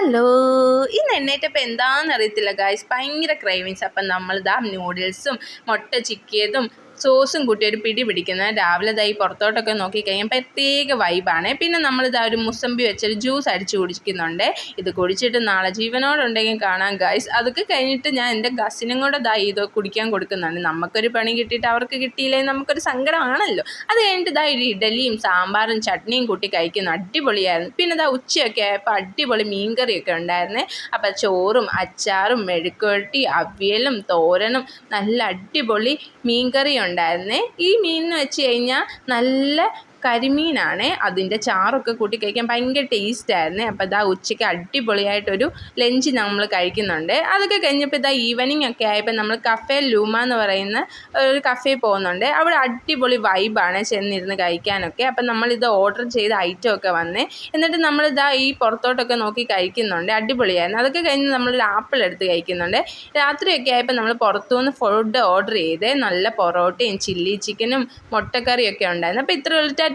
Hello, ഇന്ന് എണ്ണീറ്റപ്പോൾ എന്താണെന്ന് അറിയത്തില്ല ഗായ്സ്, ഭയങ്കര ക്രേവിങ്സ്. അപ്പം നമ്മളിതാ നൂഡിൽസും മുട്ട ചിക്കിയതും സോസും കൂട്ടി ഒരു പിടി പിടിക്കുന്നത്. രാവിലെ ഇതായി പുറത്തോട്ടൊക്കെ നോക്കിക്കഴിഞ്ഞാൽ പ്രത്യേക വൈബാണ്. പിന്നെ നമ്മളിതാ ഒരു മുസമ്പി വെച്ചൊരു ജ്യൂസ് അടിച്ച് കുടിക്കുന്നുണ്ട്. ഇത് കുടിച്ചിട്ട് നാളെ ജീവനോടുണ്ടെങ്കിൽ കാണാം ഗായ്സ്. അതൊക്കെ കഴിഞ്ഞിട്ട് ഞാൻ എൻ്റെ കസിനും കൂടെ ഇത് കുടിക്കാൻ കൊടുക്കുന്നുണ്ട്. നമുക്കൊരു പണി കിട്ടിയിട്ട് അവർക്ക് കിട്ടിയില്ലെങ്കിൽ നമുക്കൊരു സങ്കടമാണല്ലോ. അത് കഴിഞ്ഞിട്ട് ഒരു ഇഡലിയും സാമ്പാറും ചട്നിയും കൂട്ടി കഴിക്കുന്നു. അടിപൊളിയായിരുന്നു. പിന്നെ ഉച്ചയൊക്കെ ആയപ്പോൾ അടിപൊളി മീൻകറിയൊക്കെ ഉണ്ടായിരുന്നേ. അപ്പം ചോറും അച്ചാറും മെഴുക്കുവരട്ടി അവിയലും തോരനും നല്ല അടിപൊളി മീൻകറി ഉണ്ടായിരുന്നേ. ഈ മീൻ എന്ന് വെച്ച് കഴിഞ്ഞാൽ നല്ല കരിമീനാണ്. അതിൻ്റെ ചാറൊക്കെ കൂട്ടി കഴിക്കാൻ ഭയങ്കര ടേസ്റ്റായിരുന്നു. അപ്പോൾ ഉച്ചയ്ക്ക് അടിപൊളിയായിട്ടൊരു ലഞ്ച് നമ്മൾ കഴിക്കുന്നുണ്ട്. അതൊക്കെ കഴിഞ്ഞപ്പോൾ ഈവനിങ് ഒക്കെ ആയപ്പോൾ നമ്മൾ കഫേ ലൂമ എന്ന് പറയുന്ന ഒരു കഫേ പോകുന്നുണ്ട്. അവിടെ അടിപൊളി വൈബാണ് ചെന്നിരുന്ന് കഴിക്കാനൊക്കെ. അപ്പം നമ്മളിത് ഓർഡർ ചെയ്ത ഐറ്റമൊക്കെ വന്നേ. എന്നിട്ട് ഈ പുറത്തോട്ടൊക്കെ നോക്കി കഴിക്കുന്നുണ്ട്. അടിപൊളിയായിരുന്നു. അതൊക്കെ കഴിഞ്ഞ് നമ്മളൊരു ആപ്പിൾ എടുത്ത് കഴിക്കുന്നുണ്ട്. രാത്രിയൊക്കെ ആയപ്പോൾ നമ്മൾ പുറത്തുനിന്ന് ഫുഡ് ഓർഡർ ചെയ്തേ. നല്ല പൊറോട്ടയും ചില്ലി ചിക്കനും മുട്ടക്കറിയൊക്കെ ഉണ്ടായിരുന്നു. അപ്പോൾ ഇത്രയുള്ള ടാറ്റാ.